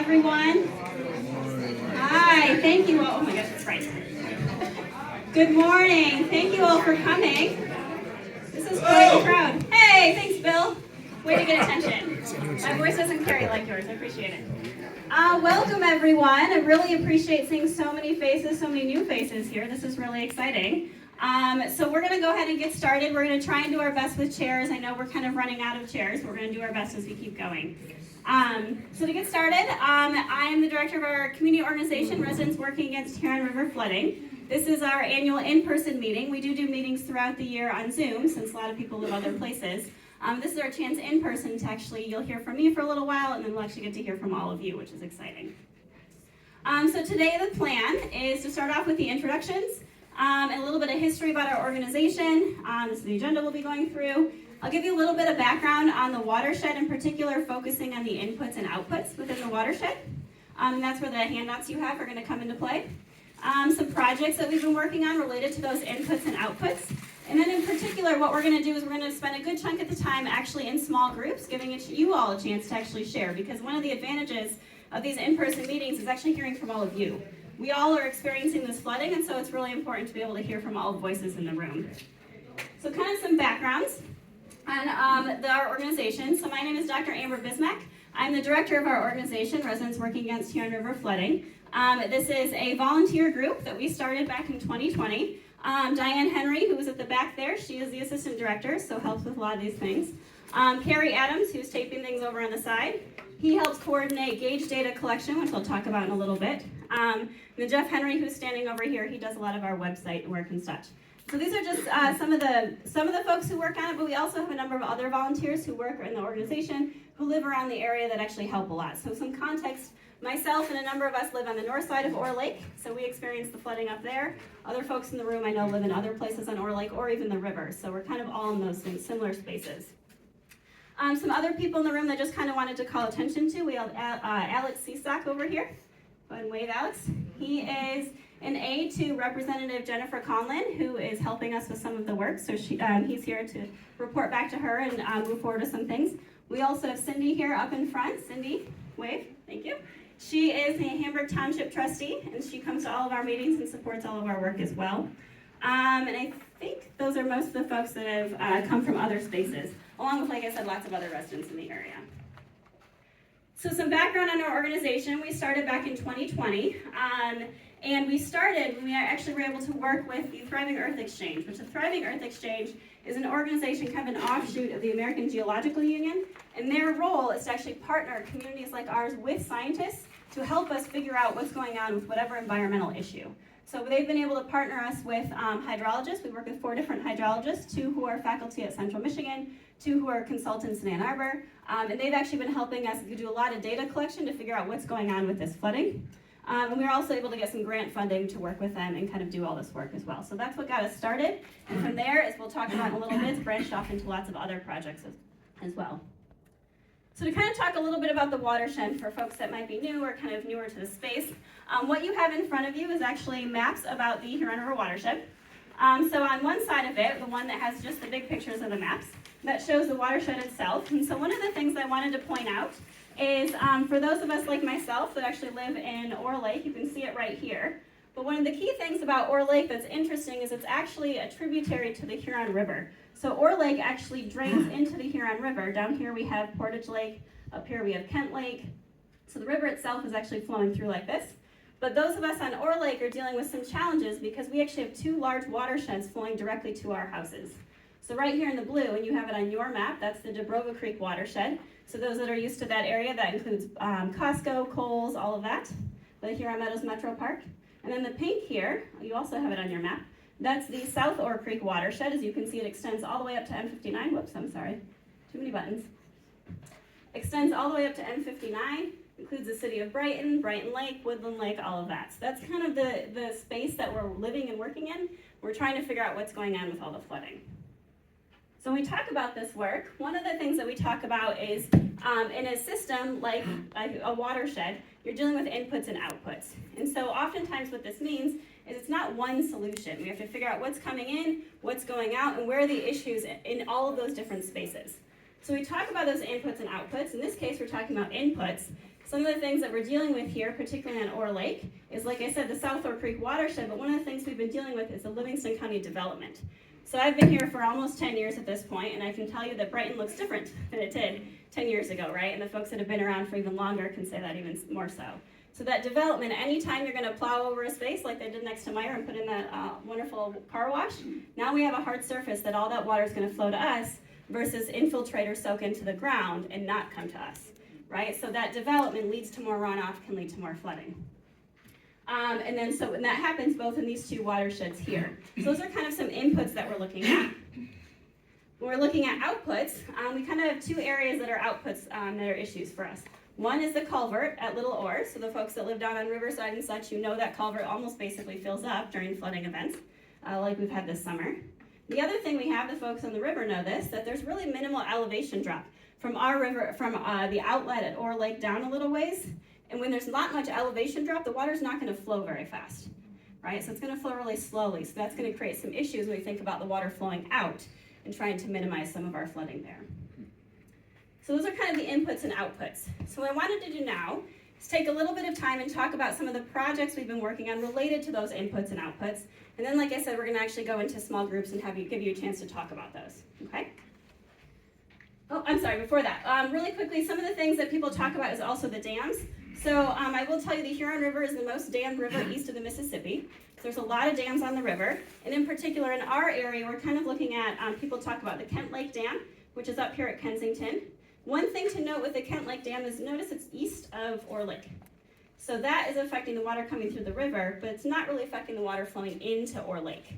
everyone. Hi, thank you all. Oh my gosh, that's right. Good morning. Thank you all for coming. This is quite a crowd. Hey, thanks, Bill. Way to get attention. My voice doesn't carry like yours. I appreciate it. Welcome, everyone. I really appreciate seeing so many faces, so many new faces here. This is really exciting. So we're going to go ahead and get started. We're going to try and do our best with chairs. I know we're kind of running out of chairs. We're going to do our best as we keep going. So to get started, I am the director of our community organization, Residents Working Against Huron River Flooding. This is our annual in-person meeting. We do meetings throughout the year on Zoom, since a lot of people live other places. This is our chance in person to actually, you'll hear from me for a little while, and then we'll actually get to hear from all of you, which is exciting. So today the plan is to start off with the introductions, and a little bit of history about our organization. This is the agenda we'll be going through. I'll give you a little bit of background on the watershed, in particular focusing on the inputs and outputs within the watershed. And that's where the handouts you have are going to come into play. Some projects that we've been working on related to those inputs and outputs. And then in particular, what we're going to do is we're going to spend a good chunk of the time actually in small groups, giving you all a chance to actually share. Because one of the advantages of these in-person meetings is actually hearing from all of you. We all are experiencing this flooding, and so it's really important to be able to hear from all the voices in the room. So kind of some backgrounds on our organization. So my name is Dr. Amber Bismack. I'm the director of our organization, Residents Working Against Huron River Flooding. This is a volunteer group that we started back in 2020. Diane Henry, who was at the back there, she is the assistant director, so helps with a lot of these things. Carrie Adams, who's taping things over on the side. He helps coordinate gauge data collection, which we'll talk about in a little bit. And then Jeff Henry, who's standing over here, he does a lot of our website work and such. So these are just some of the folks who work on it, but we also have a number of other volunteers who work in the organization who live around the area that actually help a lot. So some context, myself and a number of us live on the north side of Orr Lake, so we experience the flooding up there. Other folks in the room I know live in other places on Orr Lake or even the river, so we're kind of all in those similar spaces. Some other people in the room that just kind of wanted to call attention to, we have Alex Seastock over here. Go ahead and wave, Alex. He is an aide to Representative Jennifer Conlin, who is helping us with some of the work. So he's here to report back to her and move forward with some things. We also have Cindy here up in front. Cindy, wave, thank you. She is a Hamburg Township trustee, and she comes to all of our meetings and supports all of our work as well. And I think those are most of the folks that have come from other spaces, along with, like I said, lots of other residents in the area. So some background on our organization. We started back in 2020, and we started when we actually were able to work with the Thriving Earth Exchange, which the Thriving Earth Exchange is an organization, kind of an offshoot of the American Geological Union, and their role is to actually partner communities like ours with scientists to help us figure out what's going on with whatever environmental issue. So they've been able to partner us with hydrologists. We work with 4 different hydrologists, 2 who are faculty at Central Michigan, 2 who are consultants in Ann Arbor, and they've actually been helping us do a lot of data collection to figure out what's going on with this flooding. And we were also able to get some grant funding to work with them and kind of do all this work as well. So that's what got us started. And from there, as we'll talk about in a little bit, it's branched off into lots of other projects as well. So to kind of talk a little bit about the watershed for folks that might be new or kind of newer to the space, what you have in front of you is actually maps about the Huron River watershed. So on one side of it, the one that has just the big pictures of the maps, that shows the watershed itself. And so one of the things I wanted to point out is for those of us like myself that actually live in Orr Lake, you can see it right here. But one of the key things about Orr Lake that's interesting is it's actually a tributary to the Huron River. So Orr Lake actually drains into the Huron River. Down here we have Portage Lake, up here we have Kent Lake. So the river itself is actually flowing through like this. But those of us on Orr Lake are dealing with some challenges because we actually have 2 large watersheds flowing directly to our houses. So right here in the blue, and you have it on your map, that's the Dobrova Creek watershed. So those that are used to that area, that includes Costco, Kohl's, all of that, the Huron Meadows Metro Park. And then the pink here, you also have it on your map, that's the South Orr Creek watershed. As you can see, it extends all the way up to M59. Whoops, I'm sorry, too many buttons. Extends all the way up to M59, includes the city of Brighton, Brighton Lake, Woodland Lake, all of that. So that's kind of the space that we're living and working in. We're trying to figure out what's going on with all the flooding. So when we talk about this work, one of the things that we talk about is in a system like a watershed, you're dealing with inputs and outputs. And so oftentimes what this means is it's not one solution. We have to figure out what's coming in, what's going out, and where are the issues in all of those different spaces. So we talk about those inputs and outputs. In this case, we're talking about inputs. Some of the things that we're dealing with here, particularly on Ore Lake, is, like I said, the South Ore Creek watershed, but one of the things we've been dealing with is the Livingston County development. So I've been here for almost 10 years at this point, and I can tell you that Brighton looks different than it did 10 years ago, right? And the folks that have been around for even longer can say that even more so. So that development, anytime you're gonna plow over a space like they did next to Meyer and put in that wonderful car wash, now we have a hard surface that all that water is gonna flow to us versus infiltrate or soak into the ground and not come to us, right? So that development leads to more runoff, can lead to more flooding. And then so when that happens both in these two watersheds here. So those are kind of some inputs that we're looking at. When we're looking at outputs, we kind of have two areas that are outputs that are issues for us. One is the culvert at Little Ore. So the folks that live down on Riverside and such, you know that culvert almost basically fills up during flooding events, like we've had this summer. The other thing we have, the folks on the river know this, that there's really minimal elevation drop from our river, from the outlet at Ore Lake down a little ways. And when there's not much elevation drop, the water's not going to flow very fast, right? So it's going to flow really slowly. So that's going to create some issues when we think about the water flowing out and trying to minimize some of our flooding there. So those are kind of the inputs and outputs. So what I wanted to do now is take a little bit of time and talk about some of the projects we've been working on related to those inputs and outputs. And then, like I said, we're going to actually go into small groups and give you a chance to talk about those, okay? Oh, I'm sorry, before that, really quickly, some of the things that people talk about is also the dams. So I will tell you the Huron River is the most dammed river east of the Mississippi. So there's a lot of dams on the river. And in particular, in our area, we're kind of looking at, people talk about the Kent Lake Dam, which is up here at Kensington. One thing to note with the Kent Lake Dam is notice it's east of Ore Lake. So that is affecting the water coming through the river, but it's not really affecting the water flowing into Ore Lake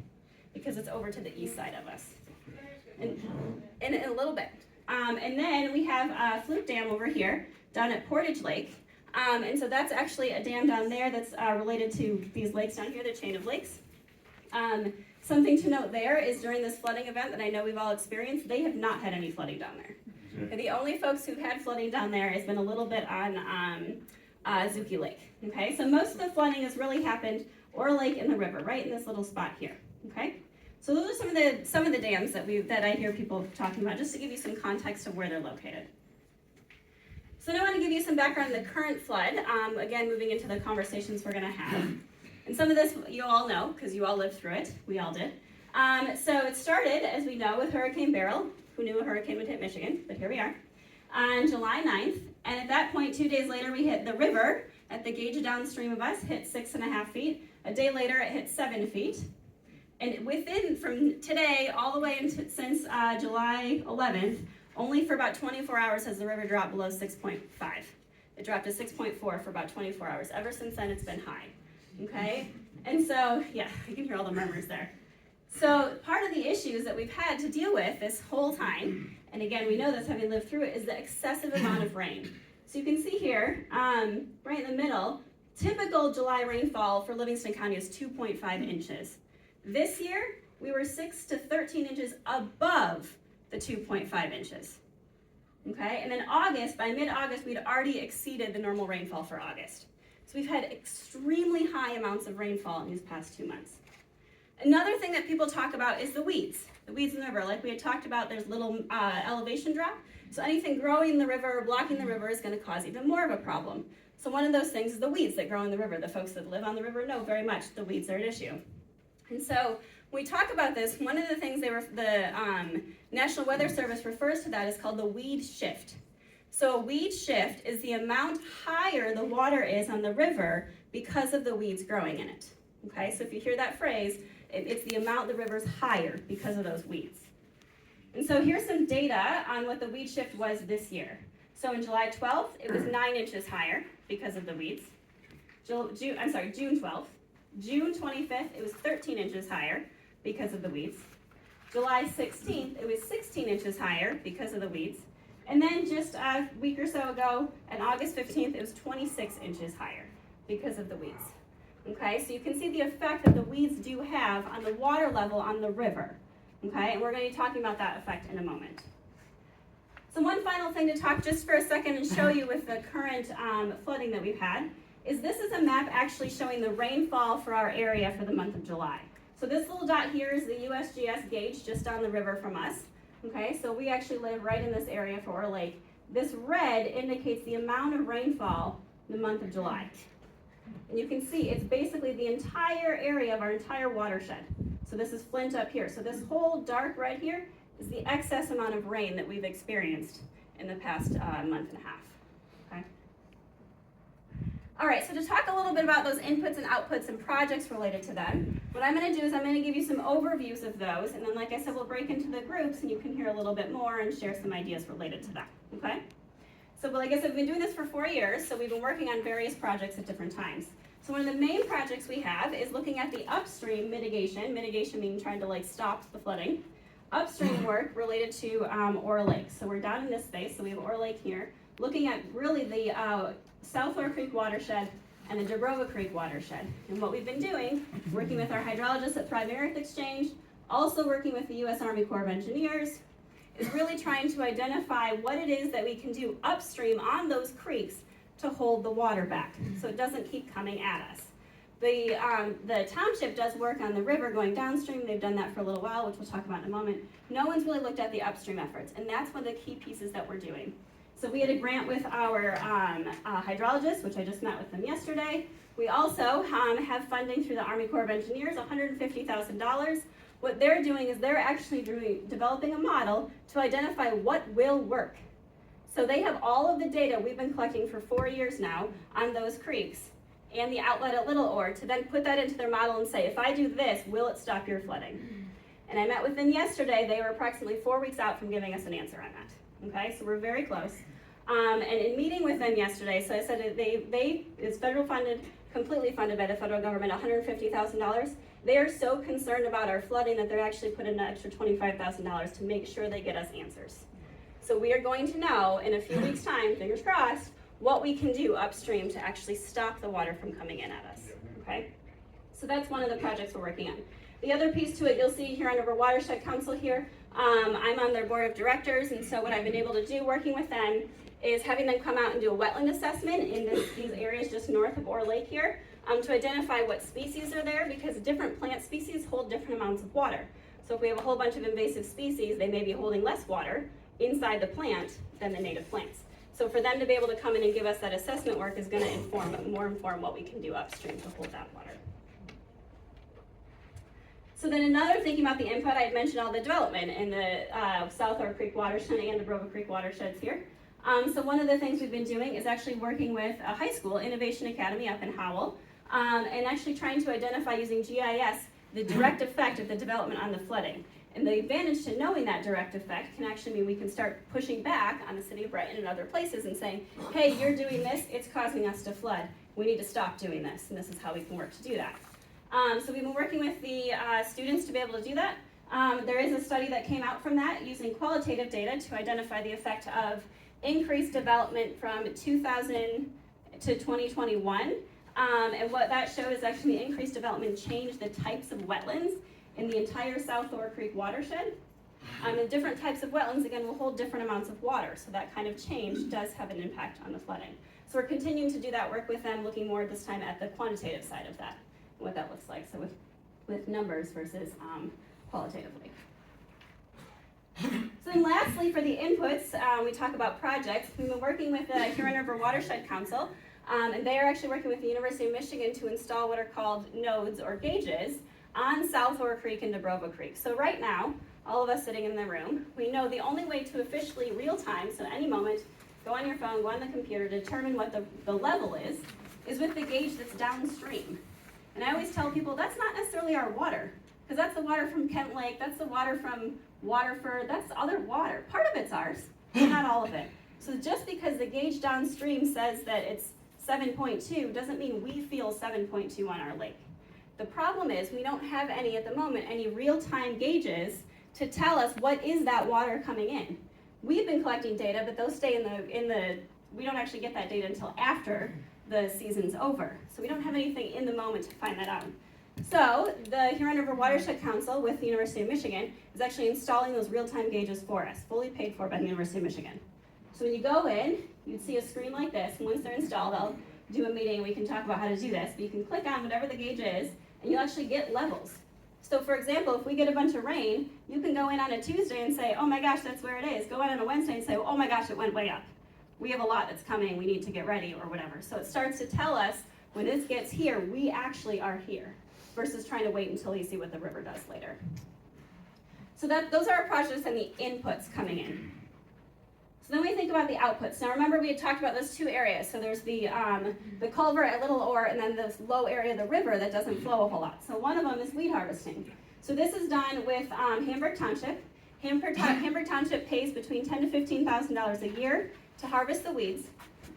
because it's over to the east side of us. And in a little bit. And then we have a Fluke Dam over here down at Portage Lake. And so that's actually a dam down there that's related to these lakes down here, the chain of lakes. Something to note there is during this flooding event that I know we've all experienced, they have not had any flooding down there. Okay, the only folks who've had flooding down there has been a little bit on Zuki Lake. Okay, so most of the flooding has really happened Ore Lake and the river, right in this little spot here. Okay, so those are some of the dams that I hear people talking about, just to give you some context of where they're located. So now I want to give you some background on the current flood, again, moving into the conversations we're going to have. And some of this you all know, because you all lived through it. We all did. So it started, as we know, with Hurricane Beryl. Who knew a hurricane would hit Michigan? But here we are. On July 9th. And at that point, 2 days later, we hit the river at the gauge downstream of us, hit 6.5 feet. A day later, it hit 7 feet. And from today all the way since July 11th, only for about 24 hours has the river dropped below 6.5. It dropped to 6.4 for about 24 hours. Ever since then, it's been high, okay? And so, yeah, you can hear all the murmurs there. So part of the issues that we've had to deal with this whole time, and again, we know this having lived through it, is the excessive amount of rain. So you can see here, right in the middle, typical July rainfall for Livingston County is 2.5 inches. This year, we were 6 to 13 inches above the 2.5 inches, okay? And then August, by mid-August, we'd already exceeded the normal rainfall for August. So we've had extremely high amounts of rainfall in these past 2 months. Another thing that people talk about is the weeds in the river. Like we had talked about, there's little elevation drop. So anything growing in the river or blocking the river is gonna cause even more of a problem. So one of those things is the weeds that grow in the river. The folks that live on the river know very much the weeds are an issue. And so when we talk about this, one of the things the National Weather Service refers to that is called the weed shift. So a weed shift is the amount higher the water is on the river because of the weeds growing in it. Okay, so if you hear that phrase, it's the amount the river's higher because of those weeds. And so here's some data on what the weed shift was this year. So on July 12th, it was 9 inches higher because of the weeds. June 12th. June 25th, it was 13 inches higher because of the weeds. July 16th, it was 16 inches higher because of the weeds. And then just a week or so ago, on August 15th, it was 26 inches higher because of the weeds. Okay, so you can see the effect that the weeds do have on the water level on the river. Okay, and we're going to be talking about that effect in a moment. So one final thing to talk just for a second and show you with the current flooding that we've had is this is a map actually showing the rainfall for our area for the month of July. So this little dot here is the USGS gauge just down the river from us. Okay, so we actually live right in this area for Ore Lake. This red indicates the amount of rainfall in the month of July. And you can see it's basically the entire area of our entire watershed. So this is Flint up here. So this whole dark red here is the excess amount of rain that we've experienced in the past month and a half. Okay. All right, so to talk a little bit about those inputs and outputs and projects related to them, what I'm going to do is I'm going to give you some overviews of those, and then like I said, we'll break into the groups and you can hear a little bit more and share some ideas related to that, okay? So like I said, we've been doing this for 4 years, so we've been working on various projects at different times. So one of the main projects we have is looking at the upstream mitigation meaning trying to like stop the flooding, upstream work related to Ore Lake. So we're down in this space, so we have Ore Lake here, looking at really the South Ore Creek watershed and the Dubrova Creek watershed. And what we've been doing, working with our hydrologists at Thriving Earth Exchange, also working with the U.S. Army Corps of Engineers, is really trying to identify what it is that we can do upstream on those creeks to hold the water back so it doesn't keep coming at us. The township does work on the river going downstream. They've done that for a little while, which we'll talk about in a moment. No one's really looked at the upstream efforts, and that's one of the key pieces that we're doing. So we had a grant with our hydrologists, which I just met with them yesterday. We also have funding through the Army Corps of Engineers, $150,000. What they're doing is they're actually developing a model to identify what will work. So they have all of the data we've been collecting for 4 years now on those creeks and the outlet at Little Ore to then put that into their model and say, if I do this, will it stop your flooding? And I met with them yesterday. They were approximately 4 weeks out from giving us an answer on that. Okay, so we're very close. And in meeting with them yesterday, so I said it's federal funded, completely funded by the federal government, $150,000. They are so concerned about our flooding that they're actually put in an extra $25,000 to make sure they get us answers. So we are going to know in a few weeks' time, fingers crossed, what we can do upstream to actually stop the water from coming in at us, okay? So that's one of the projects we're working on. The other piece to it, you'll see here under our Watershed Council here, I'm on their board of directors, and so what I've been able to do working with them is having them come out and do a wetland assessment in these areas just north of Ore Lake here to identify what species are there, because different plant species hold different amounts of water. So if we have a whole bunch of invasive species, they may be holding less water inside the plant than the native plants. So for them to be able to come in and give us that assessment work is going to inform what we can do upstream to hold that water. So then another thinking about the input, I had mentioned all the development in the South Ore Creek watershed and the Dubrova Creek watersheds here. So one of the things we've been doing is actually working with a high school, Innovation Academy up in Howell, and actually trying to identify using GIS the direct effect of the development on the flooding. And the advantage to knowing that direct effect can actually mean we can start pushing back on the city of Brighton and other places and saying, hey, you're doing this, it's causing us to flood. We need to stop doing this, and this is how we can work to do that. So we've been working with the students to be able to do that. There is a study that came out from that using qualitative data to identify the effect of increased development from 2000 to 2021. And what that showed is actually the increased development changed the types of wetlands in the entire South Ore Creek watershed. And different types of wetlands, again, will hold different amounts of water. So that kind of change does have an impact on the flooding. So we're continuing to do that work with them, looking more this time at the quantitative side of that, what that looks like. So with numbers versus qualitatively. So then lastly, for the inputs, we talk about projects. We've been working with the Huron River Watershed Council, and they are actually working with the University of Michigan to install what are called nodes or gauges on South Ore Creek and Dubrova Creek. So right now, all of us sitting in the room, we know the only way to officially real time, so at any moment, go on your phone, go on the computer, determine what the level is with the gauge that's downstream. And I always tell people that's not necessarily our water, because that's the water from Kent Lake, that's the water from Waterford, that's other water. Part of it's ours, but not all of it. So just because the gauge downstream says that it's 7.2 doesn't mean we feel 7.2 on our lake. The problem is we don't have any at the moment, any real-time gauges to tell us what is that water coming in. We've been collecting data, but those stay we don't actually get that data until after the season's over. So we don't have anything in the moment to find that out. So the Huron River Watershed Council with the University of Michigan is actually installing those real-time gauges for us, fully paid for by the University of Michigan. So when you go in, you'd see a screen like this, and once they're installed, I'll do a meeting and we can talk about how to do this, but you can click on whatever the gauge is, and you'll actually get levels. So for example, if we get a bunch of rain, you can go in on a Tuesday and say, oh my gosh, that's where it is. Go in on a Wednesday and say, oh my gosh, it went way up. we have a lot that's coming, we need to get ready or whatever. So it starts to tell us when this gets here, we actually are here versus trying to wait until you see what the river does later. So those are our projects and the inputs coming in. So then we think about the outputs. Now remember we had talked about those two areas. So there's the culvert at Little Ore and then this low area of the river that doesn't flow a whole lot. So one of them is weed harvesting. So this is done with Hamburg Township. Hamburg Township pays between $10,000 to $15,000 a year to harvest the weeds.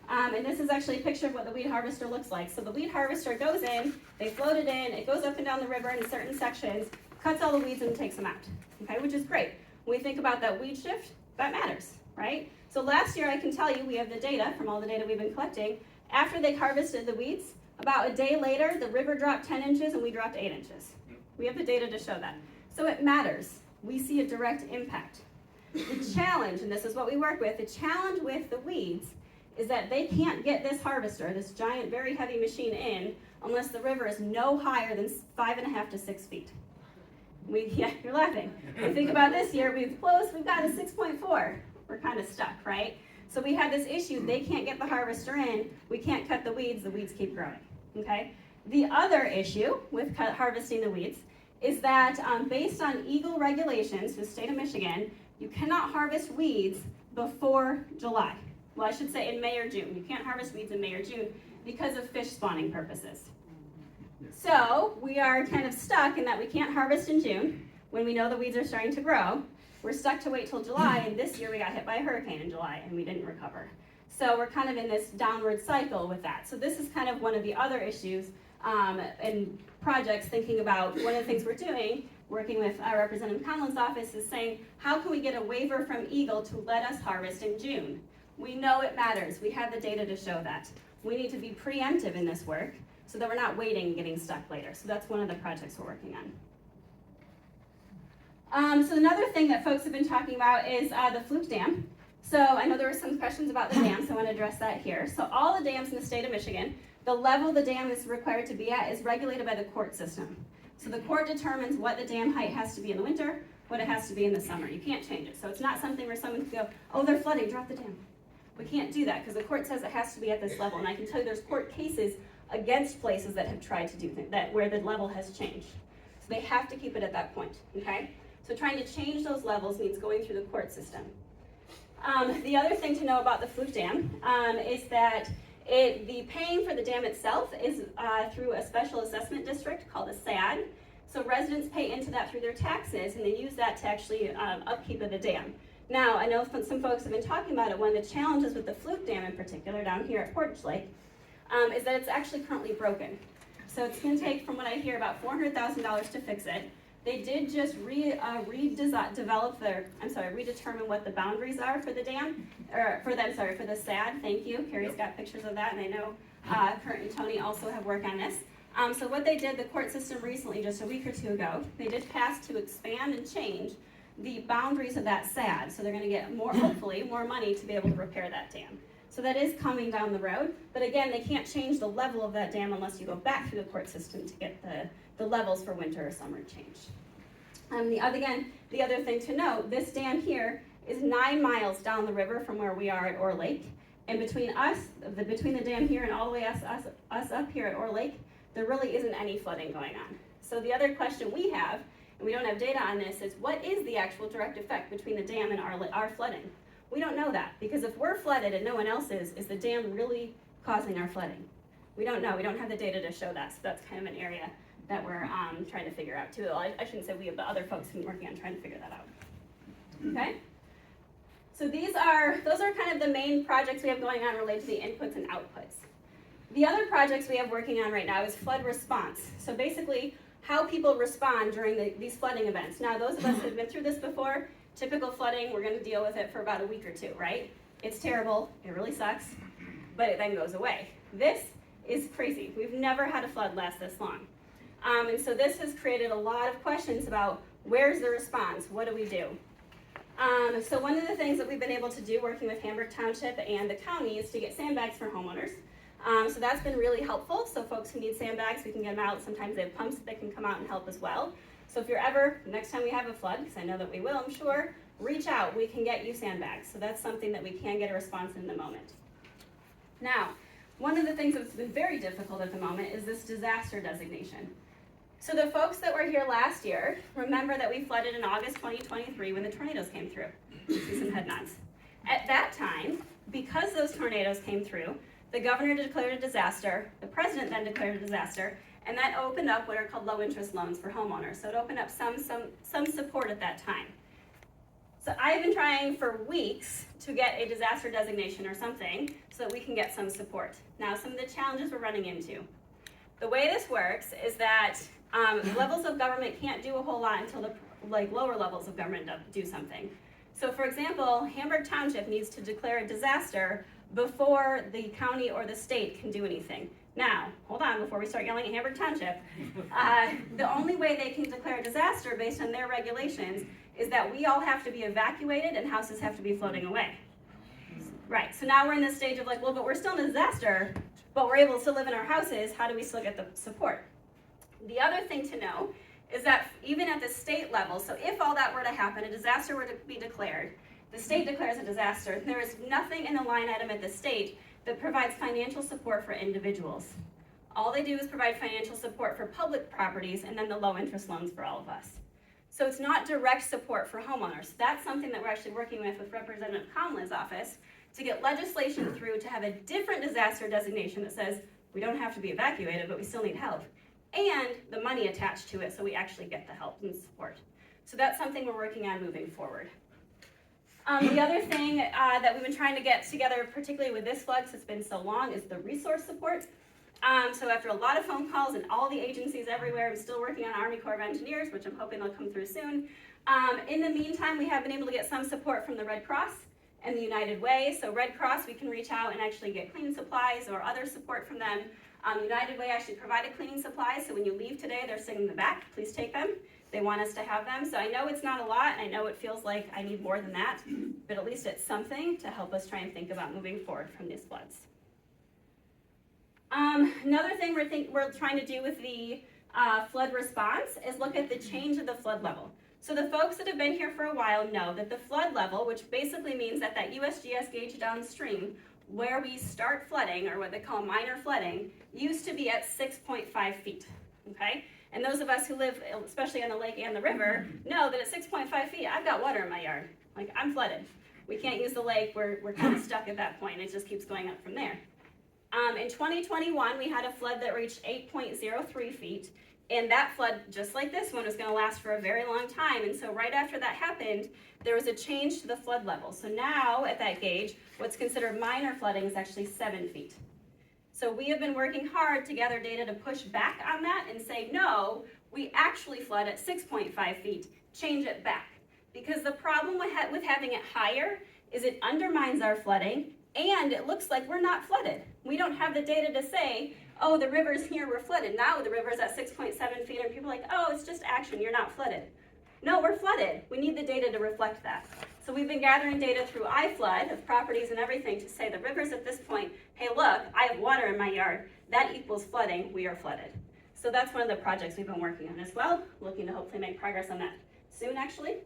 And this is actually a picture of what the weed harvester looks like. So the weed harvester goes in, they float it in, it goes up and down the river in certain sections, cuts all the weeds and takes them out, okay, which is great. When we think about that weed shift, that matters, right? So last year, I can tell you, we have the data from all the data we've been collecting. After they harvested the weeds, about a day later, the river dropped 10 inches and we dropped 8 inches. We have the data to show that. So it matters. We see a direct impact. The challenge, and this is what we work with, the challenge with the weeds is that they can't get this harvester, this giant, very heavy machine in, unless the river is no higher than 5.5 to 6 feet. Yeah, you're laughing. When you think about this year, we've got a 6.4. We're kind of stuck, right? So we have this issue, they can't get the harvester in, we can't cut the weeds keep growing, okay? The other issue with harvesting the weeds is that based on EGLE regulations, the state of Michigan, you cannot harvest weeds before July. Well, I should say in May or June. You can't harvest weeds in May or June because of fish spawning purposes. So we are kind of stuck in that we can't harvest in June when we know the weeds are starting to grow. We're stuck to wait till July, and this year we got hit by a hurricane in July and we didn't recover. So we're kind of in this downward cycle with that. So this is kind of one of the other issues in projects, thinking about one of the things we're doing, working with Representative Conlon's office, is saying, how can we get a waiver from EGLE to let us harvest in June? We know it matters. We have the data to show that. We need to be preemptive in this work so that we're not waiting and getting stuck later. So that's one of the projects we're working on. So another thing that folks have been talking about is the Fluke Dam. So I know there were some questions about the dam, so I want to address that here. So all the dams in the state of Michigan, the level the dam is required to be at is regulated by the court system. So the court determines what the dam height has to be in the winter, what it has to be in the summer. You can't change it. So it's not something where someone can go, oh, they're flooding, drop the dam. We can't do that because the court says it has to be at this level. And I can tell you there's court cases against places that have tried to do that where the level has changed. So they have to keep it at that point, okay? So trying to change those levels means going through the court system. The other thing to know about the Fluke Dam is that the paying for the dam itself is through a special assessment district called a SAD. So residents pay into that through their taxes and they use that to actually upkeep of the dam. Now, I know some folks have been talking about it. One of the challenges with the Fluke Dam in particular down here at Portage Lake is that it's actually currently broken. So it's going to take, from what I hear, about $400,000 to fix it. They did just redetermine what the boundaries are for the dam, or for the SAD. Thank you. Carrie's got pictures of that, and I know Kurt and Tony also have worked on this. So what they did, the court system recently, just a week or two ago, they did pass to expand and change the boundaries of that SAD. So they're going to get hopefully, more money to be able to repair that dam. So that is coming down the road. But again, they can't change the level of that dam unless you go back through the court system to get the levels for winter or summer changed. The other thing to note, this dam here is 9 miles down the river from where we are at Ore Lake. And between the dam here and all the way us up here at Ore Lake, there really isn't any flooding going on. So the other question we have, and we don't have data on this, is what is the actual direct effect between the dam and our flooding? We don't know that, because if we're flooded and no one else is the dam really causing our flooding? We don't know. We don't have the data to show that. So that's kind of an area that we're trying to figure out too. I shouldn't say we, have the other folks who've been working on trying to figure that out. Okay? So those are kind of the main projects we have going on related to the inputs and outputs. The other projects we have working on right now is flood response. So basically, how people respond during these flooding events. Now, those of us who have been through this before, typical flooding, we're going to deal with it for about a week or two, right? It's terrible, it really sucks, but it then goes away. This is crazy. We've never had a flood last this long. And so this has created a lot of questions about where's the response, what do we do? So one of the things that we've been able to do working with Hamburg Township and the county is to get sandbags for homeowners. So that's been really helpful. So folks who need sandbags, we can get them out. Sometimes they have pumps that can come out and help as well. So if you're ever, next time we have a flood, because I know that we will, I'm sure, reach out, we can get you sandbags. So that's something that we can get a response in the moment. Now, one of the things that's been very difficult at the moment is this disaster designation. So the folks that were here last year, remember that we flooded in August 2023 when the tornadoes came through. See some head nods. At that time, because those tornadoes came through, the governor declared a disaster, the president then declared a disaster, and that opened up what are called low interest loans for homeowners. So it opened up some support at that time. So I've been trying for weeks to get a disaster designation or something so that we can get some support. Now, some of the challenges we're running into. The way this works is that levels of government can't do a whole lot until the lower levels of government do something. So for example, Hamburg Township needs to declare a disaster before the county or the state can do anything. Now, hold on before we start yelling at Hamburg Township. The only way they can declare a disaster based on their regulations is that we all have to be evacuated and houses have to be floating away. Right, so now we're in this stage of well, but we're still in a disaster, but we're able to live in our houses. How do we still get the support? The other thing to know is that even at the state level, so if all that were to happen, a disaster were to be declared, the state declares a disaster, there is nothing in the line item at the state that provides financial support for individuals. All they do is provide financial support for public properties and then the low interest loans for all of us. So it's not direct support for homeowners. That's something that we're actually working with Representative Conlon's office to get legislation through to have a different disaster designation that says we don't have to be evacuated, but we still need help. And the money attached to it so we actually get the help and support. So that's something we're working on moving forward. The other thing that we've been trying to get together, particularly with this flood, because it's been so long, is the resource support. So after a lot of phone calls and all the agencies everywhere, I'm still working on Army Corps of Engineers, which I'm hoping they'll come through soon. In the meantime, we have been able to get some support from the Red Cross and the United Way. So Red Cross, we can reach out and actually get cleaning supplies or other support from them. United Way actually provided cleaning supplies, so when you leave today, they're sitting in the back. Please take them. They want us to have them. So I know it's not a lot, and I know it feels like I need more than that, but at least it's something to help us try and think about moving forward from these floods. Another thing we're trying to do with the flood response is look at the change of the flood level. So the folks that have been here for a while know that the flood level, which basically means that USGS gauge downstream, where we start flooding, or what they call minor flooding, used to be at 6.5 feet, okay? And those of us who live, especially on the lake and the river, know that at 6.5 feet, I've got water in my yard. I'm flooded. We can't use the lake, we're kind of stuck at that point. It just keeps going up from there. In 2021, we had a flood that reached 8.03 feet, and that flood, just like this one, was gonna last for a very long time. And so right after that happened, there was a change to the flood level. So now at that gauge, what's considered minor flooding is actually 7 feet. So we have been working hard to gather data to push back on that and say, no, we actually flood at 6.5 feet, change it back. Because the problem with having it higher is it undermines our flooding, and it looks like we're not flooded. We don't have the data to say, oh, the river's here, we're flooded. Now the river's at 6.7 feet, and people are like, oh, it's just action, you're not flooded. No, we're flooded. We need the data to reflect that. So we've been gathering data through iFlood of properties and everything to say the river's at this point, hey look, I have water in my yard, that equals flooding, we are flooded. So that's one of the projects we've been working on as well, looking to hopefully make progress on that soon actually.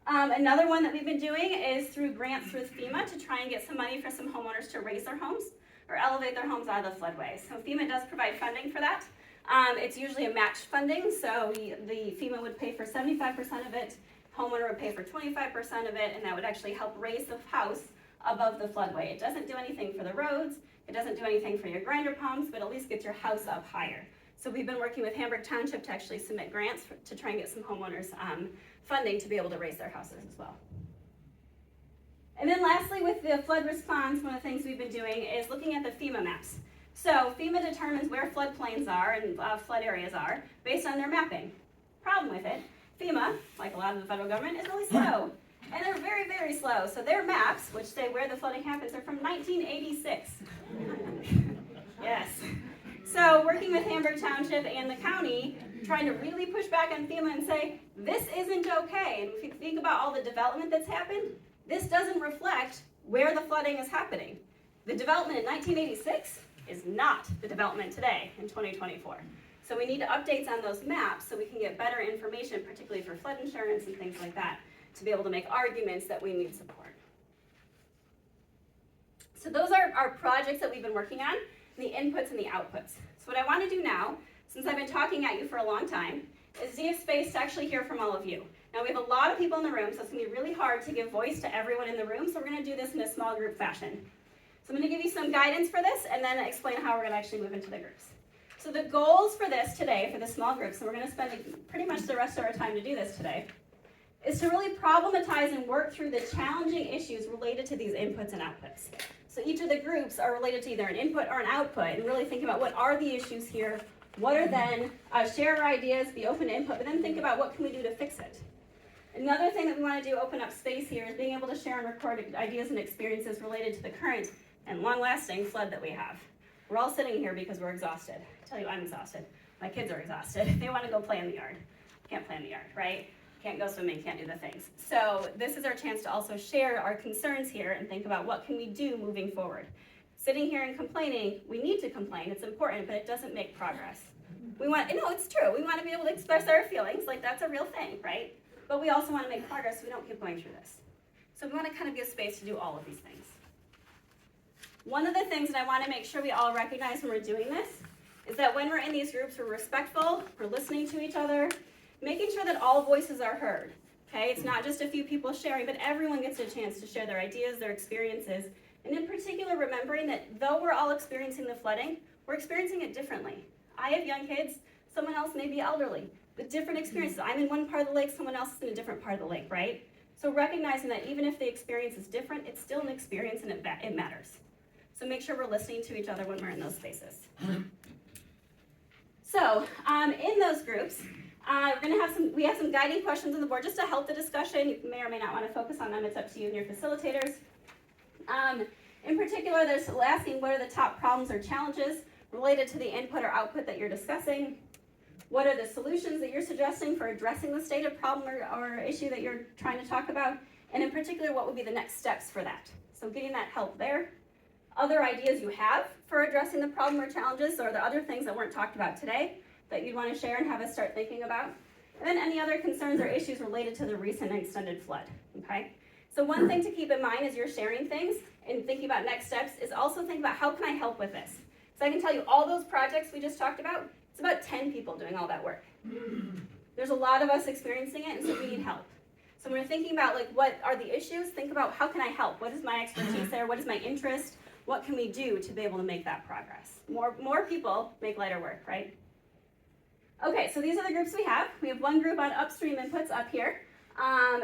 Another one that we've been doing is through grants with FEMA to try and get some money for some homeowners to raise their homes or elevate their homes out of the floodways. So FEMA does provide funding for that. It's usually a matched funding, so the FEMA would pay for 75% of it, homeowner would pay for 25% of it, and that would actually help raise the house above the floodway. It doesn't do anything for the roads, it doesn't do anything for your grinder pumps, but at least gets your house up higher. So we've been working with Hamburg Township to actually submit grants to try and get some homeowners funding to be able to raise their houses as well. And then lastly, with the flood response, one of the things we've been doing is looking at the FEMA maps. So FEMA determines where floodplains are and flood areas are based on their mapping. Problem with it, FEMA, like a lot of the federal government, is really slow. And they're very, very slow. So their maps, which say where the flooding happens, are from 1986. Yes. So working with Hamburg Township and the county, trying to really push back on FEMA and say, this isn't okay. And if you think about all the development that's happened, this doesn't reflect where the flooding is happening. The development in 1986 is not the development today in 2024. So we need updates on those maps so we can get better information, particularly for flood insurance and things like that, to be able to make arguments that we need support. So those are our projects that we've been working on, the inputs and the outputs. So what I want to do now, since I've been talking at you for a long time, is leave space to actually hear from all of you. Now we have a lot of people in the room, so it's going to be really hard to give voice to everyone in the room, so we're going to do this in a small group fashion. So I'm going to give you some guidance for this and then explain how we're going to actually move into the groups. So the goals for this today, for the small groups, and we're going to spend pretty much the rest of our time to do this today, is to really problematize and work through the challenging issues related to these inputs and outputs. So each of the groups are related to either an input or an output, and really think about what are the issues here, what are then, share our ideas, be open to input, but then think about what can we do to fix it. Another thing that we want to do, open up space here, is being able to share and record ideas and experiences related to the current and long-lasting flood that we have. We're all sitting here because we're exhausted. I tell you, I'm exhausted. My kids are exhausted. They want to go play in the yard. Can't play in the yard, right? Can't go swimming, can't do the things. So this is our chance to also share our concerns here and think about what can we do moving forward. Sitting here and complaining, we need to complain, it's important, but it doesn't make progress. It's true, we want to be able to express our feelings, like that's a real thing, right? But we also want to make progress so we don't keep going through this. So we want to kind of give space to do all of these things. One of the things that I want to make sure we all recognize when we're doing this is that when we're in these groups, we're respectful, we're listening to each other, making sure that all voices are heard. Okay, it's not just a few people sharing, but everyone gets a chance to share their ideas, their experiences, and in particular remembering that though we're all experiencing the flooding, we're experiencing it differently. I have young kids, someone else may be elderly, with different experiences. I'm in one part of the lake, someone else is in a different part of the lake, right? So recognizing that even if the experience is different, it's still an experience and it matters. So make sure we're listening to each other when we're in those spaces. So in those groups, we have some guiding questions on the board just to help the discussion. You may or may not want to focus on them. It's up to you and your facilitators. In particular, there's asking what are the top problems or challenges related to the input or output that you're discussing. What are the solutions that you're suggesting for addressing the stated problem or issue that you're trying to talk about? And in particular, what would be the next steps for that? So getting that help there. Other ideas you have for addressing the problem or challenges, or the other things that weren't talked about today that you'd want to share and have us start thinking about. And then any other concerns or issues related to the recent and extended flood, okay? So one thing to keep in mind as you're sharing things and thinking about next steps is also think about how can I help with this? So I can tell you all those projects we just talked about, it's about 10 people doing all that work. There's a lot of us experiencing it, and so we need help. So when we're thinking about like what are the issues, think about how can I help? What is my expertise there? What is my interest? What can we do to be able to make that progress? More people make lighter work, right? Okay, so these are the groups we have. We have one group on upstream inputs up here,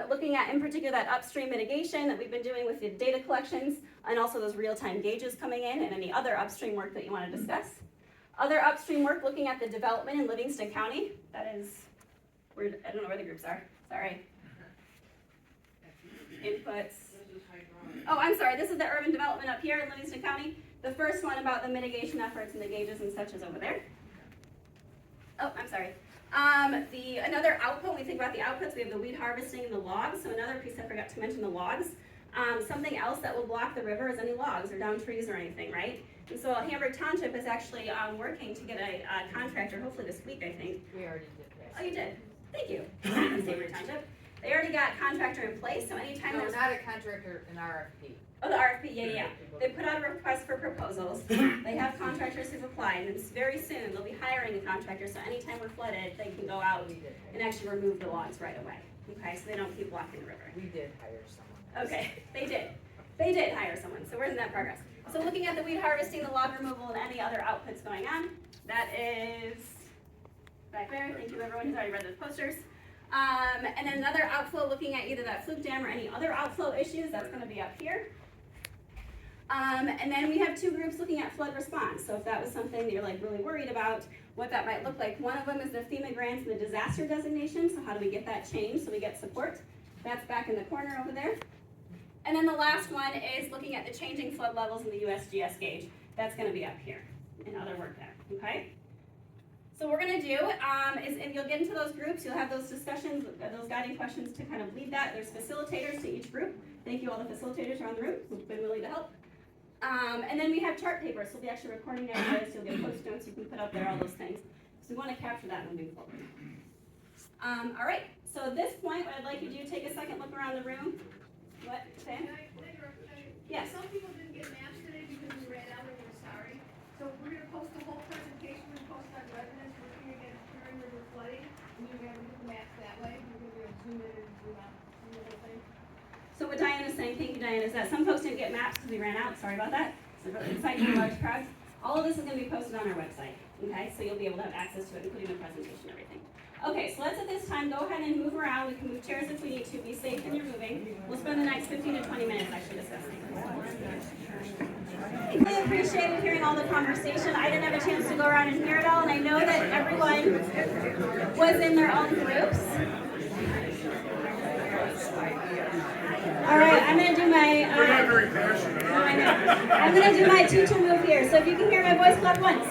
looking at in particular that upstream mitigation that we've been doing with the data collections and also those real-time gauges coming in and any other upstream work that you want to discuss. Other upstream work looking at the development in Livingston County. That is, I don't know where the groups are, sorry. Inputs. Oh, I'm sorry, this is the urban development up here in Livingston County. The first one about the mitigation efforts and the gauges and such is over there. Oh, I'm sorry. Another output, when we think about the outputs, we have the weed harvesting and the logs. So another piece I forgot to mention, the logs. Something else that will block the river is any logs or down trees or anything, right? And so Hamburg Township is actually working to get a contractor, hopefully this week, I think. We already did that. Oh, you did? Thank you. Hamburg Township. They already got a contractor in place, so anytime there's... No, not a contractor, an RFP. Oh, the RFP, yeah. They put out a request for proposals. They have contractors who've applied, and very soon they'll be hiring a contractor, so anytime we're flooded, they can go out and actually remove the logs right away. Okay, so they don't keep blocking the river. We did hire someone. Okay, they did. They did hire someone, so we're in that progress. So looking at the weed harvesting, the log removal, and any other outputs going on, that is back there. Thank you everyone who's already read those posters. And then another outflow looking at either that fluke dam or any other outflow issues, that's going to be up here. And then we have two groups looking at flood response. So if that was something that you're like really worried about, what that might look like. One of them is the FEMA grants and the disaster designation. So how do we get that changed so we get support? That's back in the corner over there. And then the last one is looking at the changing flood levels in the USGS gauge. That's going to be up here and other work there, okay? So what we're going to do is, and you'll get into those groups, you'll have those discussions, those guiding questions to kind of lead that. There's facilitators to each group. Thank you all the facilitators around the room who've been willing to help. And then we have chart papers. So we'll be actually recording ideas. You'll get post notes you can put up there, all those things. So we want to capture that moving forward. All right, so at this point, what I'd like you to do, take a second look around the room. What, Sam? Yes. Some people didn't get maps today because we ran out and we're sorry. So we're gonna post the whole presentation, we're gonna post on residents working against Kern River flooding. And you're gonna have the maps that way, we're gonna be able to zoom in and zoom out, see the whole thing. So what Diane is saying, thank you Diane, is that some folks didn't get maps because we ran out, sorry about that. So exciting large crowds. All of this is going to be posted on our website, okay? So you'll be able to have access to it, including the presentation and everything. Okay, so let's at this time go ahead and move around. We can move chairs if we need to. Be safe when you're moving. We'll spend the next 15 to 20 minutes actually discussing. I really appreciated hearing all the conversation. I didn't have a chance to go around and hear it all, and I know that everyone was in their own groups. All right, I'm going to do my, I'm going to do my tutu move here. So if you can hear my voice, clap once.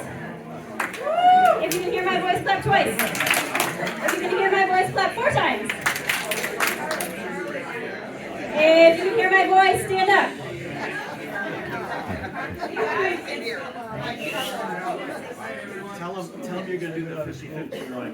If you can hear my voice, clap twice. If you can hear my voice, clap 4 times. If you can hear my voice, stand up. Tell them you're going to do the other one.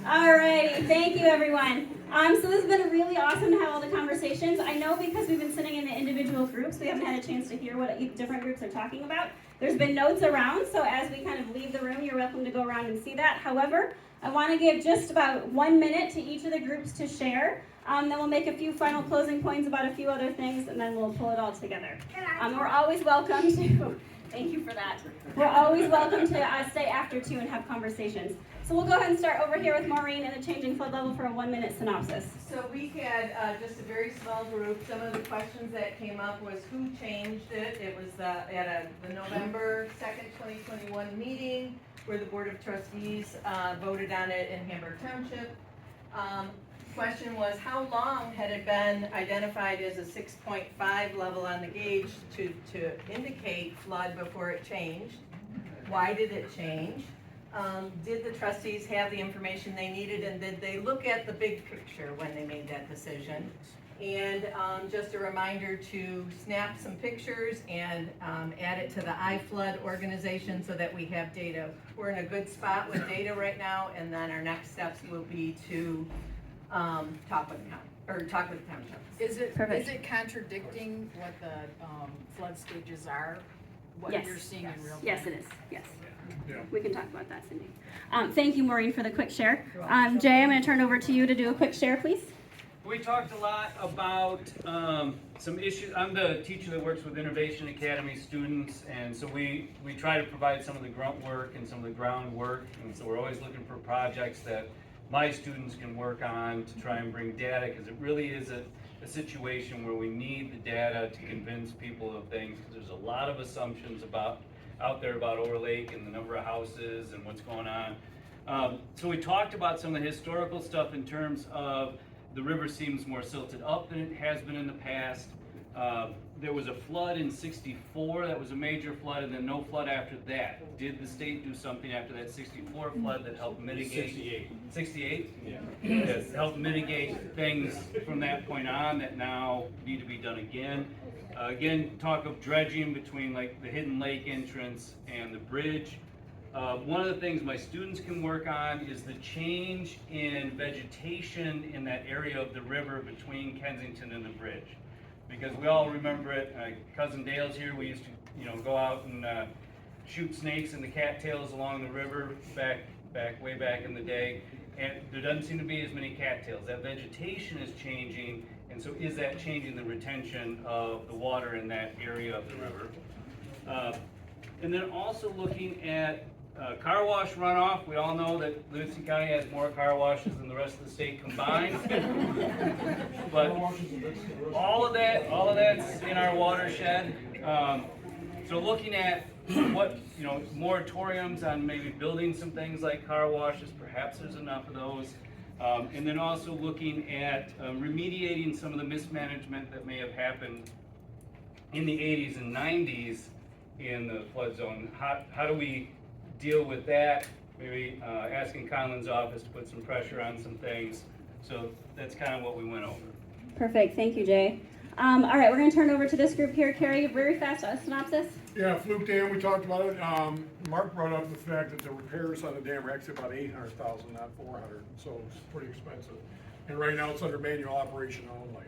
Alrighty, thank you everyone. So this has been really awesome to have all the conversations. I know because we've been sitting in the individual groups, we haven't had a chance to hear what different groups are talking about. There's been notes around, so as we kind of leave the room, you're welcome to go around and see that. However, I want to give just about 1 minute to each of the groups to share. Then we'll make a few final closing points about a few other things, and then we'll pull it all together. We're always welcome to, thank you for that. We're always welcome to stay after too and have conversations. So we'll go ahead and start over here with Maureen and the changing flood level for a 1 minute synopsis. So we had just a very small group. Some of the questions that came up was who changed it. It was at the November 2nd, 2021 meeting where the Board of Trustees voted on it in Hamburg Township. Question was, how long had it been identified as a 6.5 level on the gauge to indicate flood before it changed? Why did it change? Did the trustees have the information they needed, and did they look at the big picture when they made that decision? And just a reminder to snap some pictures and add it to the iFlood organization so that we have data. We're in a good spot with data right now, and then our next steps will be to talk with the township. Is it Perfect. contradicting what the flood stages are? What Yes. you're seeing in real time? Yes, it is. Yes. Yeah. We can talk about that, Cindy. Thank you, Maureen, for the quick share. Jay, I'm going to turn it over to you to do a quick share, please. We talked a lot about some issues. I'm the teacher that works with Innovation Academy students, and so we try to provide some of the grunt work and some of the groundwork, and so we're always looking for projects that my students can work on to try and bring data, because it really is a situation where we need the data to convince people of things, because there's a lot of assumptions out there about Overlake and the number of houses and what's going on. So we talked about some of the historical stuff in terms of the river seems more silted up than it has been in the past. There was a flood in '64, that was a major flood, and then no flood after that. Did the state do something after that '64 flood that helped mitigate? 68? Yeah. Yes, helped mitigate things from that point on that now need to be done again. Again, talk of dredging between like the Hidden Lake entrance and the bridge. One of the things my students can work on is the change in vegetation in that area of the river between Kensington and the bridge. Because we all remember it, Cousin Dale's here, we used to go out and shoot snakes in the cattails along the river way back in the day. And there doesn't seem to be as many cattails. That vegetation is changing, and so is that changing the retention of the water in that area of the river? And then also looking at car wash runoff. We all know that Livingston County has more car washes than the rest of the state combined. But all of that's in our watershed. So looking at what, moratoriums on maybe building some things like car washes, perhaps there's enough of those. And then also looking at remediating some of the mismanagement that may have happened in the 80s and 90s in the flood zone. How do we deal with that? Maybe asking Conlon's office to put some pressure on some things. So that's kind of what we went over. Perfect. Thank you, Jay. All right, we're going to turn over to this group here. Carrie, very fast synopsis. Yeah, Fluke Dam, we talked about it. Mark brought up the fact that the repairs on the dam are actually about 800,000, not 400, so it's pretty expensive. And right now it's under manual operation only.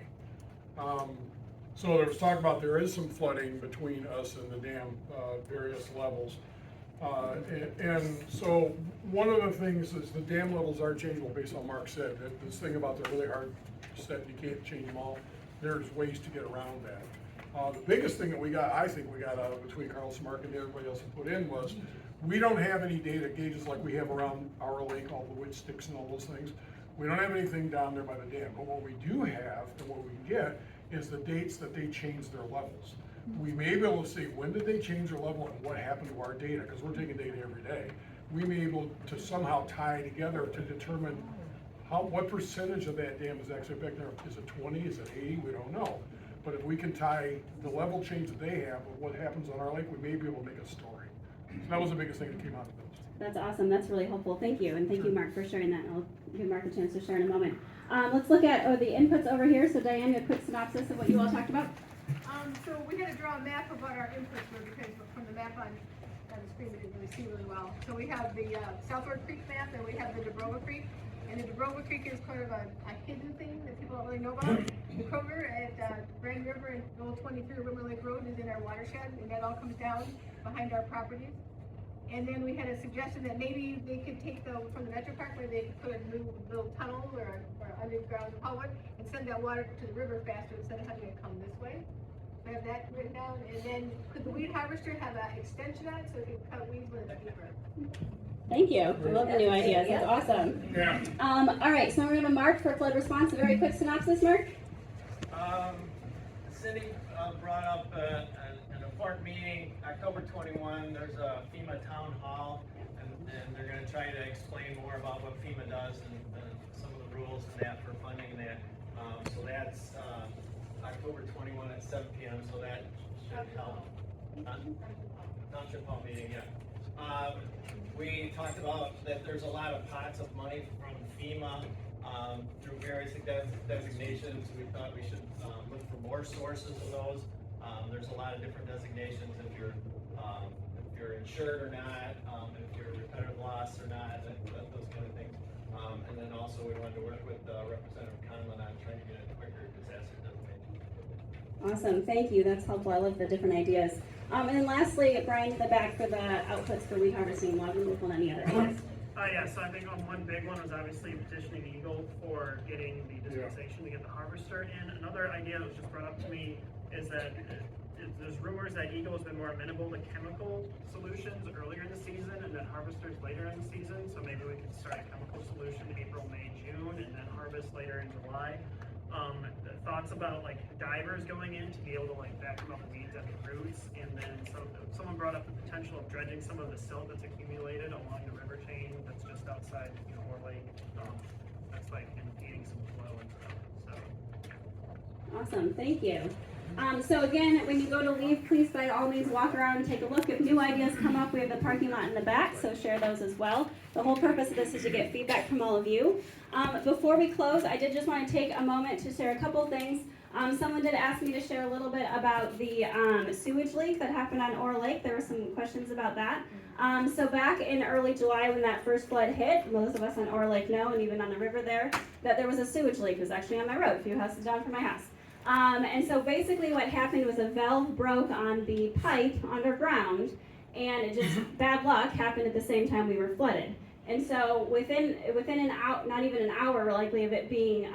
So there was talk about there is some flooding between us and the dam, various levels. And so one of the things is the dam levels are changeable based on Mark said. That this thing about they're really hard set, you can't change them all. There's ways to get around that. The biggest thing that I think we got out of between Carlos, Mark, and everybody else who put in was, we don't have any data gauges like we have around our lake, all the wood sticks and all those things. We don't have anything down there by the dam, but what we do have, and what we can get, is the dates that they changed their levels. We may be able to see when did they change their level and what happened to our data, because we're taking data every day. We may be able to somehow tie together to determine what percentage of that dam is actually affected. Is it 20, is it 80, we don't know. But if we can tie the level change that they have with what happens on our lake, we may be able to make a story. So that was the biggest thing that came out of this. That's awesome. That's really helpful. Thank you. And thank you, Mark, for sharing that. I'll give Mark a chance to share in a moment. Let's look at the inputs over here. So Diane, a quick synopsis of what you all talked about. So we had to draw a map of what our inputs were, because from the map on the screen we didn't really see really well. So we have the Southward Creek map, and we have the Dubrova Creek. And the Dubrova Creek is kind of a hidden thing that people don't really know about. The Kroger at Grand River and Old 23 River Lake Road is in our watershed, and that all comes down behind our properties. And then we had a suggestion that maybe they could take from the Metro Park, where they could put a new little tunnel or underground culvert and send that water to the river faster instead of having it come this way. We have that written down. And then could the weed harvester have an extension on it so it can cut weeds when it's deeper? Thank you. I love the new ideas. That's awesome. Yeah. All right, so we're going to Mark for flood response. A very quick synopsis, Mark. The city brought up an important meeting, October 21. There's a FEMA town hall, and they're going to try to explain more about what FEMA does and some of the rules and that for funding that. So that's October 21 at 7 p.m. So that should help. Township hall meeting, yeah. We talked about that there's a lot of pots of money from FEMA through various designations. We thought we should look for more sources of those. There's a lot of different designations, if you're insured or not, if you're repetitive loss or not, those kind of things. And then also we wanted to work with Representative Conlon on trying to get a quicker disaster designation. Awesome. Thank you. That's helpful. I love the different ideas. And then lastly, Brian in the back for the outputs for weed harvesting. Love to move on any other ideas. Yeah, so I think one big one was obviously petitioning Eagle for getting the dispensation to get the harvester in. Another idea that was just brought up to me is that there's rumors that Eagle has been more amenable to chemical solutions earlier in the season and then harvesters later in the season. So maybe we could start a chemical solution April, May, June, and then harvest later in July. Thoughts about like divers going in to be able to like vacuum up weeds at the roots, and then someone brought up the potential of dredging some of the silt that's accumulated along the river chain that's just outside Moore Lake. That's like impeding some flow and stuff. So. Awesome. Thank you. So again, when you go to leave, please by all means walk around and take a look. If new ideas come up, we have the parking lot in the back, so share those as well. The whole purpose of this is to get feedback from all of you. Before we close, I did just want to take a moment to share a couple things. Someone did ask me to share a little bit about the sewage leak that happened on Orr Lake. There were some questions about that. So back in early July when that first flood hit, most of us on Orr Lake know, and even on the river there, that there was a sewage leak. It was actually on my road, a few houses down from my house. And so basically what happened was a valve broke on the pipe underground, and it just, bad luck, happened at the same time we were flooded. And so within an hour, not even an hour likely of it being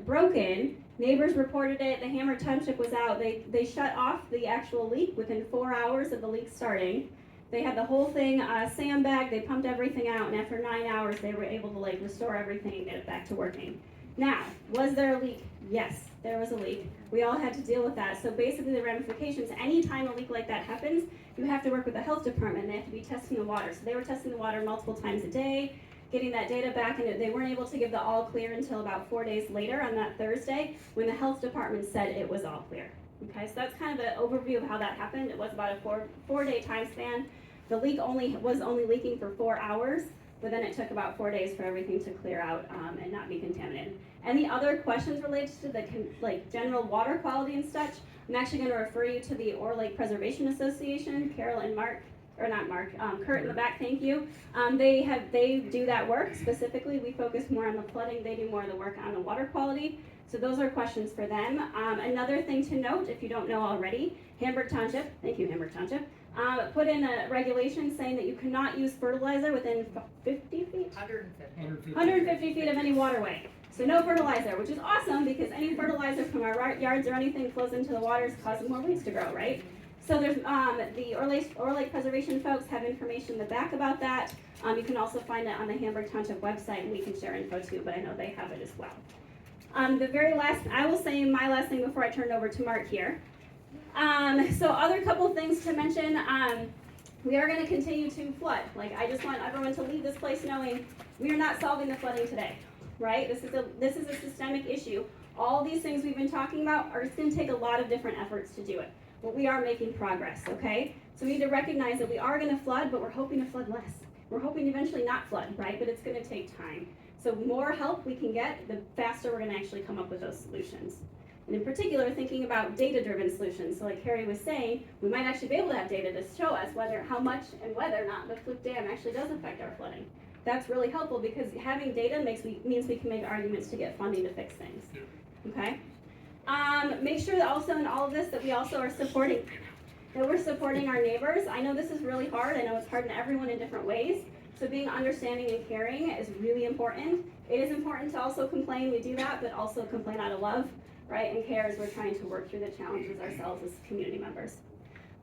broken, neighbors reported it, the Hammer Township was out, they shut off the actual leak within 4 hours of the leak starting. They had the whole thing sandbagged, they pumped everything out, and after 9 hours they were able to like restore everything and get it back to working. Now, was there a leak? Yes, there was a leak. We all had to deal with that. So basically the ramifications, anytime a leak like that happens, you have to work with the health department. They have to be testing the water. So they were testing the water multiple times a day, getting that data back, and they weren't able to give the all clear until about 4 days later on that Thursday when the health department said it was all clear. Okay, so that's kind of an overview of how that happened. It was about a four-day time span. The leak was only leaking for 4 hours, but then it took about 4 days for everything to clear out and not be contaminated. Any other questions related to the general water quality and such? I'm actually going to refer you to the Ore Lake Preservation Association, Carol and Mark, or not Mark, Kurt in the back, thank you. They do that work specifically. We focus more on the flooding. They do more of the work on the water quality. So those are questions for them. Another thing to note, if you don't know already, Hamburg Township, thank you Hamburg Township, put in a regulation saying that you cannot use fertilizer within 50 feet? 150 feet of any waterway. So no fertilizer, which is awesome because any fertilizer from our yards or anything flows into the waters, causing more weeds to grow, right? So there's the Ore Lake Preservation folks have information in the back about that. You can also find it on the Hamburg Township website, and we can share info too, but I know they have it as well. The very last, I will say my last thing before I turn it over to Mark here. So other couple things to mention, we are going to continue to flood. Like, I just want everyone to leave this place knowing we are not solving the flooding today, right? This is a systemic issue. All these things we've been talking about it's going to take a lot of different efforts to do it. But we are making progress, okay? So we need to recognize that we are going to flood, but we're hoping to flood less. We're hoping to eventually not flood, right? But it's going to take time. So the more help we can get, the faster we're going to actually come up with those solutions. And in particular, thinking about data-driven solutions. So like Carrie was saying, we might actually be able to have data to show us how much and whether or not the Fluke Dam actually does affect our flooding. That's really helpful because having data means we can make arguments to get funding to fix things, okay? Make sure that also in all of this that we also are supporting our neighbors. I know this is really hard. I know it's hard in everyone in different ways. So being understanding and caring is really important. It is important to also complain. We do that, but also complain out of love, right? And care as we're trying to work through the challenges ourselves as community members.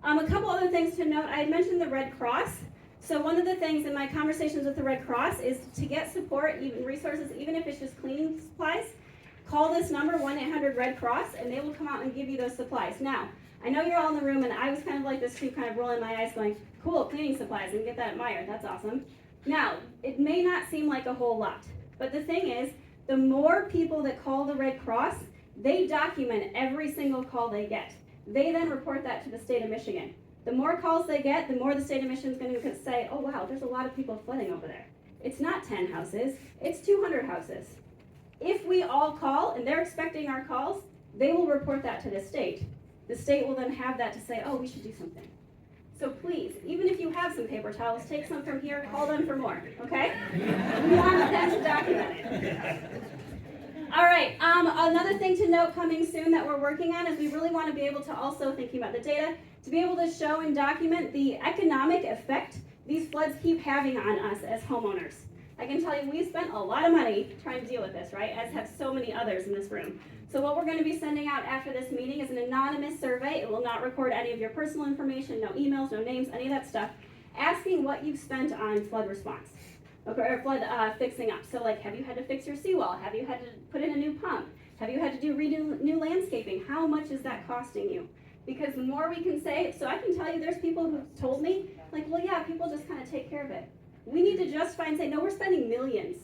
A couple other things to note. I had mentioned the Red Cross. So one of the things in my conversations with the Red Cross is to get support, even resources, even if it's just cleaning supplies. Call this number, 1-800-RED-CROSS, and they will come out and give you those supplies. Now, I know you're all in the room, and I was kind of like this too, kind of rolling my eyes going, cool, cleaning supplies, and get that at Meyer, that's awesome. Now, it may not seem like a whole lot, but the thing is, the more people that call the Red Cross, they document every single call they get. They then report that to the state of Michigan. The more calls they get, the more the state of Michigan is going to say, oh wow, there's a lot of people flooding over there. It's not 10 houses, it's 200 houses. If we all call, and they're expecting our calls, they will report that to the state. The state will then have that to say, oh, we should do something. So please, even if you have some paper towels, take some from here, call them for more, okay? We want them to document it. All right, another thing to note coming soon that we're working on is we really want to be able to also, thinking about the data, to be able to show and document the economic effect these floods keep having on us as homeowners. I can tell you we've spent a lot of money trying to deal with this, right? As have so many others in this room. So what we're going to be sending out after this meeting is an anonymous survey. It will not record any of your personal information, no emails, no names, any of that stuff, asking what you've spent on flood response, okay, or flood fixing up. So like, have you had to fix your seawall? Have you had to put in a new pump? Have you had to redo new landscaping? How much is that costing you? Because the more we can say, so I can tell you there's people who've told me, like, well, yeah, people just kind of take care of it. We need to justify and say, no, we're spending millions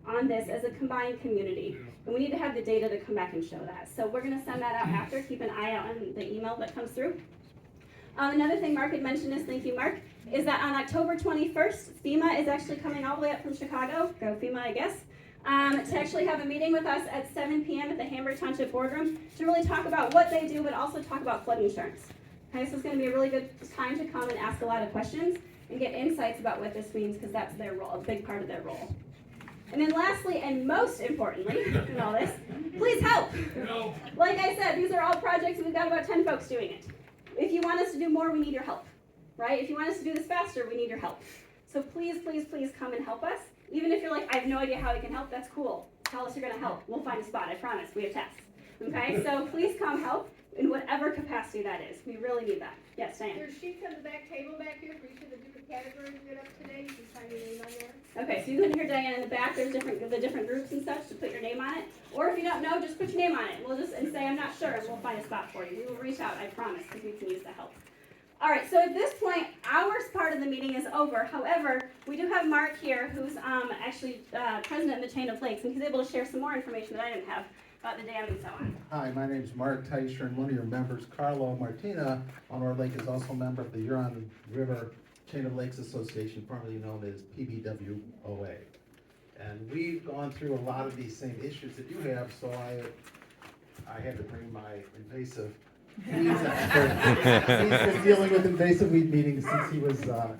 on this as a combined community. And we need to have the data to come back and show that. So we're going to send that out after. Keep an eye out on the email that comes through. Another thing Mark had mentioned is, thank you, Mark, is that on October 21st, FEMA is actually coming all the way up from Chicago, go FEMA, I guess, to actually have a meeting with us at 7 p.m. at the Hamburg Township Boardroom to really talk about what they do, but also talk about flood insurance. Okay, so it's going to be a really good time to come and ask a lot of questions and get insights about what this means, because that's their role, a big part of their role. And then lastly, and most importantly in all this, please help. Like I said, these are all projects and we've got about 10 folks doing it. If you want us to do more, we need your help, right? If you want us to do this faster, we need your help. So please, please, please come and help us. Even if you're like, I have no idea how we can help, that's cool. Tell us you're gonna help. We'll find a spot, I promise. We have tests, okay? So please come help in whatever capacity that is. We really need that. Yes, Diane? There's sheets on the back table back here for each of the different categories we got up today. You can sign your name on there. Okay, so you can hear Diane in the back. There's the different groups and such to put your name on it. Or if you don't know, just put your name on it. We'll just say, I'm not sure, and we'll find a spot for you. We will reach out, I promise, because we can use the help. All right, so at this point, our part of the meeting is over. However, we do have Mark here, who's actually president of the Chain of Lakes, and he's able to share some more information that I didn't have about the dam and so on. Hi, my name is Mark Teicher, and one of your members, Carlo Martina, on our lake is also a member of the Huron River Chain of Lakes Association, formerly known as PBWOA. And we've gone through a lot of these same issues that you have, so I had to bring my invasive He's been dealing with invasive weed meetings since he was, I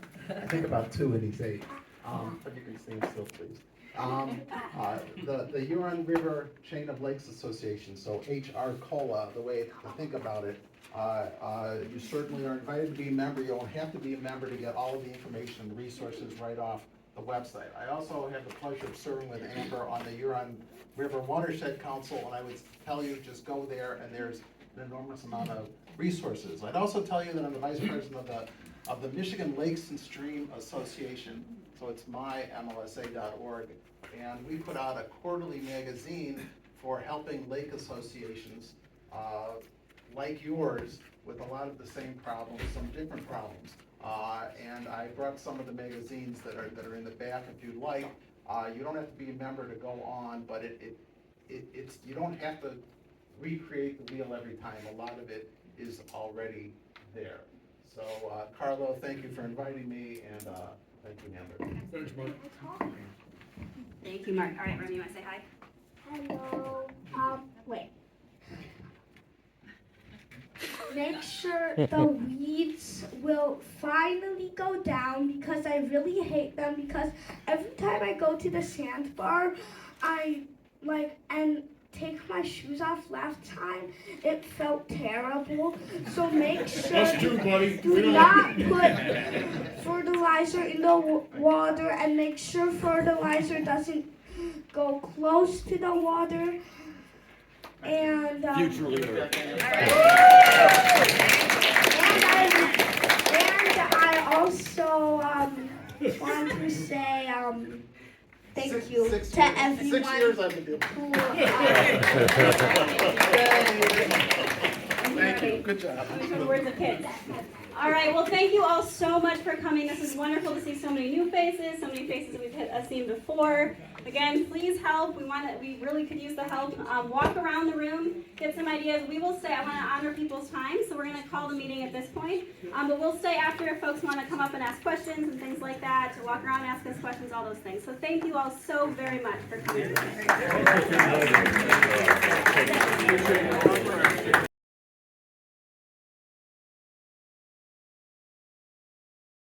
think about 2 and he's 8. But you can stand still, please. The Huron River Chain of Lakes Association, so HR COLA, the way to think about it, you certainly are invited to be a member. You don't have to be a member to get all of the information and resources right off the website. I also have the pleasure of serving with Amber on the Huron River Watershed Council, and I would tell you, just go there, and there's an enormous amount of resources. I'd also tell you that I'm the vice president of the Michigan Lakes and Stream Association, so it's mymlsa.org, and we put out a quarterly magazine for helping lake associations like yours with a lot of the same problems, some different problems. And I brought some of the magazines that are in the back if you'd like. You don't have to be a member to go on, but it's you don't have to recreate the wheel every time. A lot of it is already there. So Carlo, thank you for inviting me, and thank you, Amber. Thanks, Mark. Thank you, Mark. All right, Remy, you want to say hi? Hello. Wait. Make sure the weeds will finally go down because I really hate them because every time I go to the sandbar, I and take my shoes off last time, it felt terrible. So make sure Us too, buddy. do not put fertilizer in the water and make sure fertilizer doesn't go close to the water. And Future leader. I also want to say thank you to everyone 6 years I've been doing it. who Thank you, good job. The words of kids. All right, well, thank you all so much for coming. This is wonderful to see so many new faces, so many faces we've seen before. Again, please help. We really could use the help. Walk around the room, get some ideas. We will stay. I want to honor people's time, so we're going to call the meeting at this point. But we'll stay after if folks want to come up and ask questions and things like that, to walk around and ask us questions, all those things. So thank you all so very much for coming.